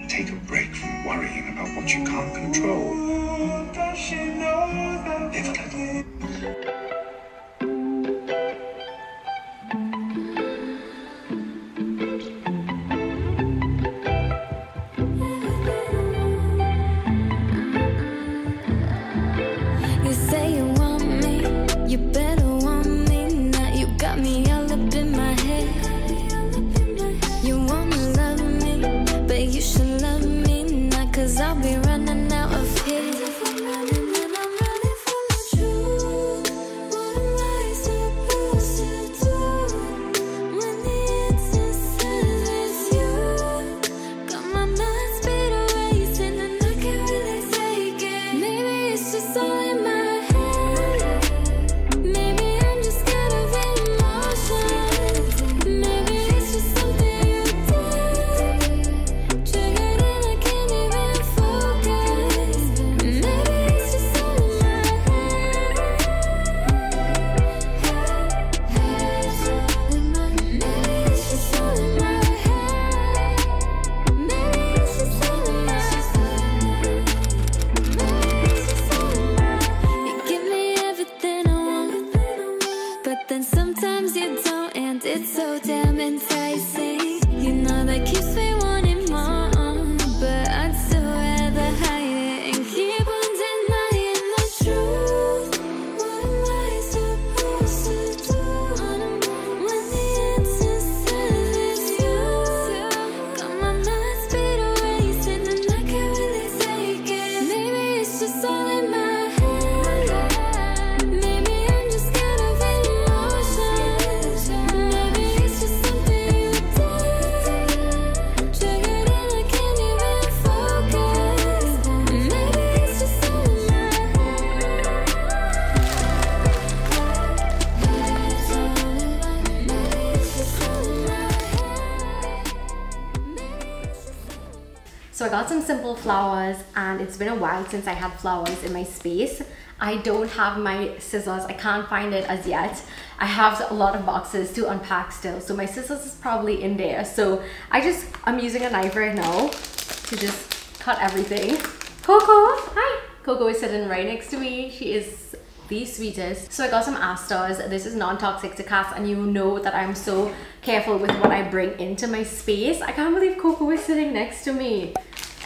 Take a break from worrying about what you can't control. Live a little. You say you want me, you better want me. Now you got me all up in my head. You wanna love me, but you should love me now, 'cause I'll be running out of here. And I'm running from the truth. What am I supposed to do when the answer says it's you? Got my mind speed racing and I can't really take it. Maybe it's just all in my head. Maybe I'm just scared of emotions. Maybe it's just something you did. Triggered and I can't even focus. Maybe it's just all in my head. Maybe it's just all in my head. Maybe it's just all in my head. You give me everything I want, but then sometimes you don't, and it's so damn enticing. You know that keeps me wanting more, but I'd still rather hide it and keep on denying the truth. What am I supposed to do when the answer says it's you? Got my mind speed racing and I can't really take it. Maybe it's just all in my head. Maybe I'm just scared of emotions. Maybe it's just something you did. Triggered and I can't even focus. Maybe it's just all in my So I got some simple flowers, and it's been a while since I had flowers in my space. I don't have my scissors, I can't find it as yet. I have a lot of boxes to unpack still, so my scissors is probably in there. So I'm using a knife right now to just cut everything. Coco, hi! Coco is sitting right next to me. She is the sweetest. So I got some asters. This is non-toxic to cats, and you know that I'm so careful with what I bring into my space. I can't believe Coco is sitting next to me.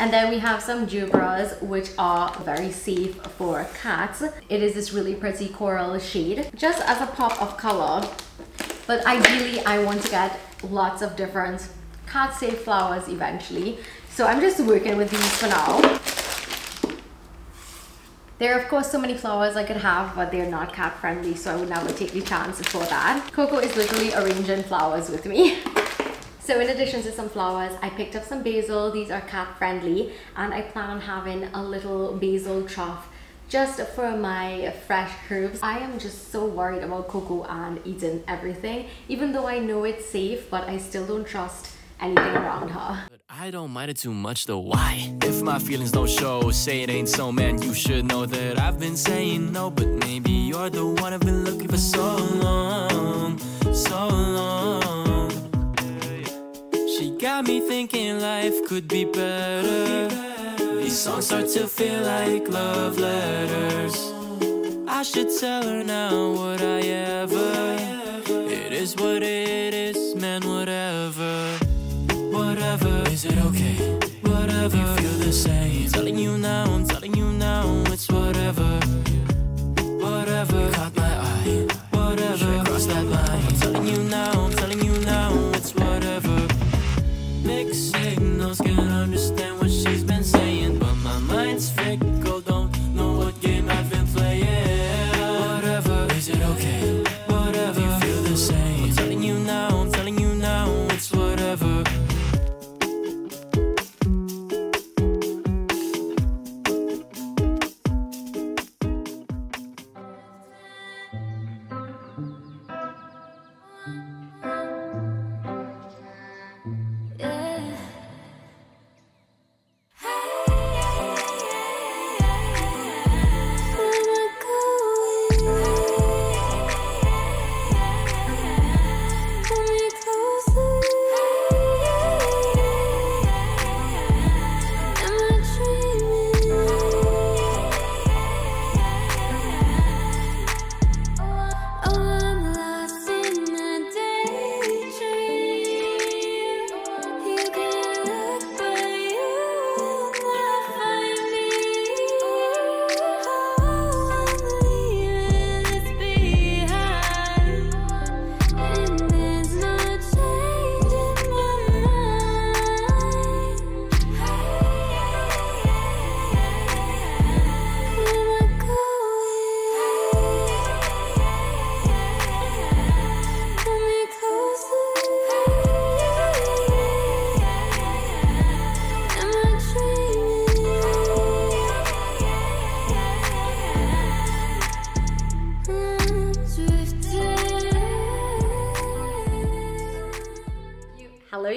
And then we have some jubras, which are very safe for cats. It is this really pretty coral shade, just as a pop of color. But ideally, I want to get lots of different cat-safe flowers eventually. So I'm just working with these for now. There are of course so many flowers I could have, but they're not cat friendly, so I would never take the chance for that. Coco is literally arranging flowers with me. So in addition to some flowers, I picked up some basil. These are cat friendly, and I plan on having a little basil trough just for my fresh herbs. I am just so worried about Coco and eating everything, even though I know it's safe, but I still don't trust anything around her. But I don't mind it too much though, why? If my feelings don't show, say it ain't so, man, you should know that I've been saying no. But maybe you're the one I've been looking for so long, so long. She got me thinking life could be better. These songs start to feel like love letters. I should tell her now, would I ever? It is what it is, man, whatever. Whatever, is it okay? Whatever, you feel the same. I'm telling you now, it's whatever. Whatever, caught my eye. Whatever, should I cross that line? I'm telling you now, it's whatever. Mixed signals, can't understand what she's been saying, but my mind's fickle, don't know what game I've been playing. Whatever, is it okay? Whatever, you feel the same. I'm telling you now, it's whatever.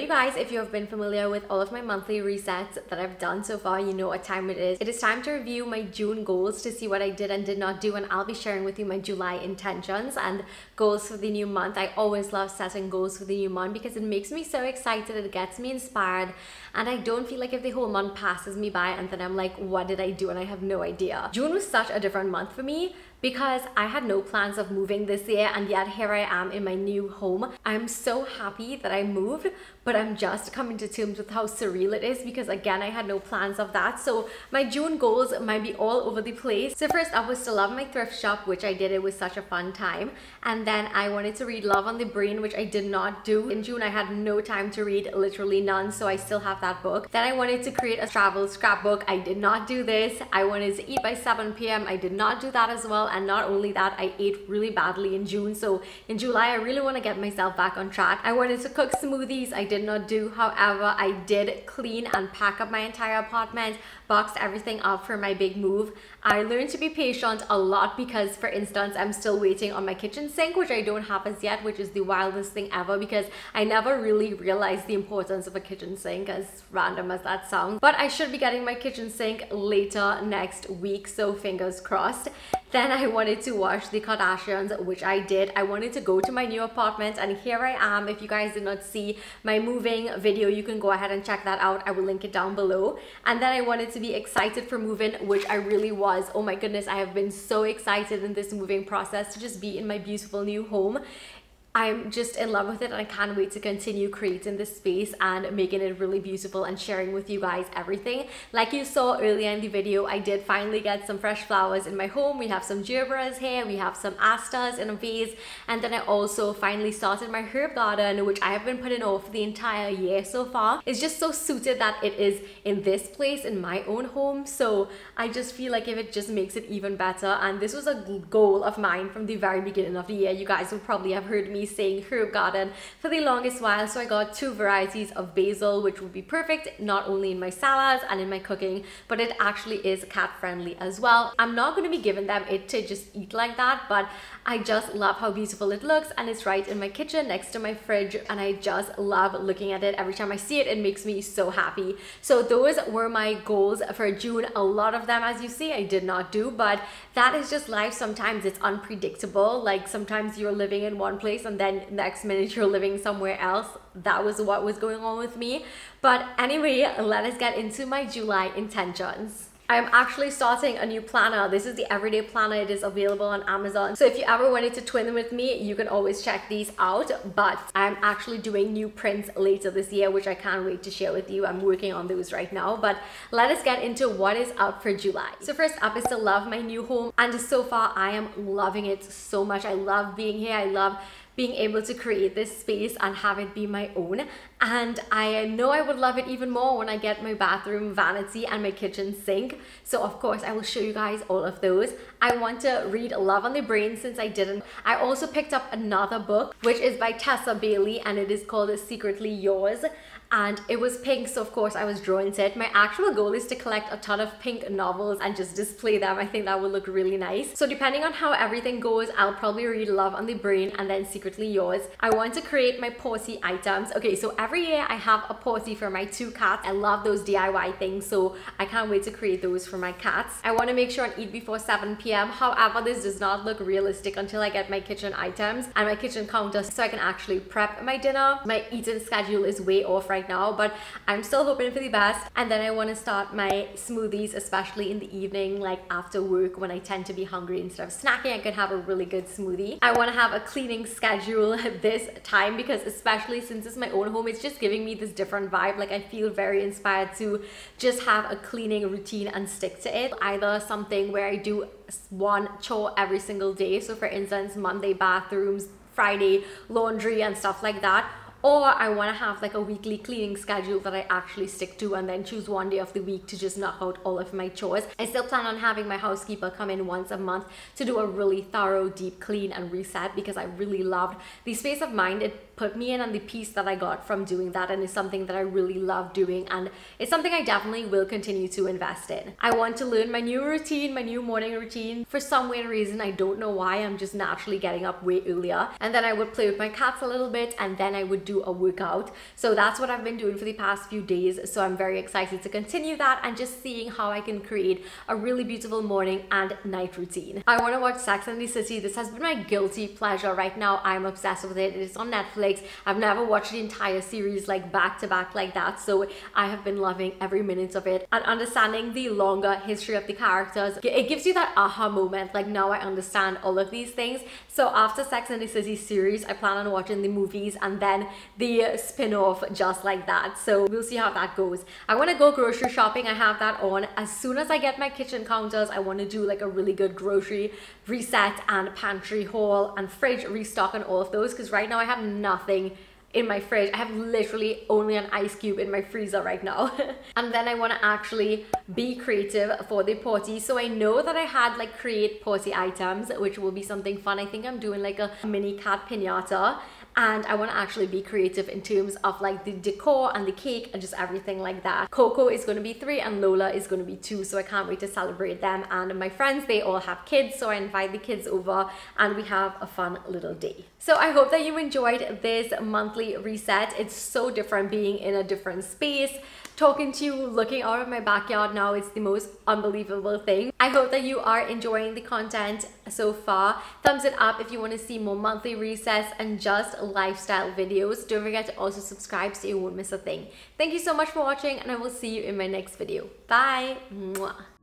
you guys, if you have been familiar with all of my monthly resets that I've done so far, you know what time it is. It is time to review my June goals to see what I did and did not do, and I'll be sharing with you my July intentions and goals for the new month. I always love setting goals for the new month because it makes me so excited, it gets me inspired, and I don't feel like if the whole month passes me by and then I'm like, what did I do? And I have no idea. June was such a different month for me because I had no plans of moving this year, and yet here I am in my new home. I'm so happy that I moved, but I'm just coming to terms with how surreal it is because again, I had no plans of that. So my June goals might be all over the place. So first up was to love my thrift shop, which I did. It was such a fun time. And then I wanted to read Love on the Brain, which I did not do. In June, I had no time to read, literally none, so I still have that book. Then I wanted to create a travel scrapbook. I did not do this. I wanted to eat by 7 p.m. I did not do that as well. And not only that, I ate really badly in June. So in July, I really want to get myself back on track. I wanted to cook smoothies. I did not do. However, I did clean and pack up my entire apartment, boxed everything up for my big move. I learned to be patient a lot because, for instance, I'm still waiting on my kitchen sink, which I don't have as yet, which is the wildest thing ever because I never really realized the importance of a kitchen sink, as random as that sounds. But I should be getting my kitchen sink later next week, so fingers crossed. Then I wanted to watch the Kardashians, which I did. I wanted to go to my new apartment, and here I am. If you guys did not see my moving video, you can go ahead and check that out. I will link it down below. And then I wanted to be excited for moving, which I really was. Oh my goodness, I have been so excited in this moving process to just be in my beautiful new home. I'm just in love with it, and I can't wait to continue creating this space and making it really beautiful and sharing with you guys everything. Like you saw earlier in the video, I did finally get some fresh flowers in my home. We have some gerberas here, we have some asters in a vase, and then I also finally started my herb garden, which I have been putting off the entire year so far. It's just so suited that it is in this place in my own home, so I just feel like if it just makes it even better. And this was a goal of mine from the very beginning of the year. You guys will probably have heard me saying herb garden for the longest while, so I got 2 varieties of basil, which would be perfect not only in my salads and in my cooking, but it actually is cat friendly as well. I'm not going to be giving them it to just eat like that, but I just love how beautiful it looks, and it's right in my kitchen next to my fridge, and I just love looking at it. Every time I see it, it makes me so happy. So those were my goals for June. A lot of them, as you see, I did not do, but that is just life. Sometimes it's unpredictable. Like sometimes you're living in one place and then next minute you're living somewhere else. That was what was going on with me. But anyway, let us get into my July intentions. I'm actually starting a new planner. This is the everyday planner. It is available on Amazon. So if you ever wanted to twin with me, you can always check these out. But I'm actually doing new prints later this year, which I can't wait to share with you. I'm working on those right now. But let us get into what is up for July. So first up is to love my new home. And so far, I am loving it so much. I love being here. I love being able to create this space and have it be my own. And I know I would love it even more when I get my bathroom vanity and my kitchen sink. So of course I will show you guys all of those. I want to read Love on the Brain since I didn't. I also picked up another book, which is by Tessa Bailey, and it is called Secretly Yours. And it was pink, so of course I was drawn to it. My actual goal is to collect a ton of pink novels and just display them. I think that would look really nice. So depending on how everything goes, I'll probably read Love on the Brain and then Secretly Yours. I want to create my potty items. Okay, so every year I have a potty for my 2 cats. I love those DIY things, so I can't wait to create those for my cats. I want to make sure and eat before 7 p.m. However, this does not look realistic until I get my kitchen items and my kitchen counter so I can actually prep my dinner. My eating schedule is way off right now, but I'm still hoping for the best. And then I want to start my smoothies, especially in the evening, like after work when I tend to be hungry. Instead of snacking, I can have a really good smoothie. I want to have a cleaning schedule this time because, especially since it's my own home, it's just giving me this different vibe. Like I feel very inspired to just have a cleaning routine and stick to it. Either something where I do one chore every single day, so for instance Monday bathrooms, Friday laundry and stuff like that, or I want to have like a weekly cleaning schedule that I actually stick to and then choose one day of the week to just knock out all of my chores. I still plan on having my housekeeper come in once a month to do a really thorough deep clean and reset because I really loved the space of mind it put me in and the peace that I got from doing that, and it's something that I really love doing, and it's something I definitely will continue to invest in. I want to learn my new routine, my new morning routine. For some weird reason, I don't know why, I'm just naturally getting up way earlier, and then I would play with my cats a little bit, and then I would do a workout. So that's what I've been doing for the past few days, so I'm very excited to continue that and just seeing how I can create a really beautiful morning and night routine. I want to watch Sex and the City. This has been my guilty pleasure right now. I'm obsessed with it. It's on Netflix. I've never watched the entire series like back to back like that, so I have been loving every minute of it, and understanding the longer history of the characters, it gives you that aha moment, like now I understand all of these things. So after Sex and the City series, I plan on watching the movies and then the spin-off just like that, so we'll see how that goes. I want to go grocery shopping. I have that on. As soon as I get my kitchen counters, I want to do like a really good grocery reset and pantry haul and fridge restock and all of those, because right now I have nothing in my fridge. I have literally only an ice cube in my freezer right now. And then I want to actually be creative for the party. So I know that I had like create party items, which will be something fun. I think I'm doing like a mini cat piñata, and I want to actually be creative in terms of like the decor and the cake and just everything like that. Coco is going to be 3 and Lola is going to be 2, so I can't wait to celebrate them. And my friends, they all have kids, so I invite the kids over and we have a fun little day. So I hope that you enjoyed this monthly reset. It's so different being in a different space, talking to you, looking out of my backyard now. It's the most unbelievable thing. I hope that you are enjoying the content so far. Thumbs it up if you want to see more monthly resets and just lifestyle videos. Don't forget to also subscribe so you won't miss a thing. Thank you so much for watching, and I will see you in my next video. Bye. Mwah.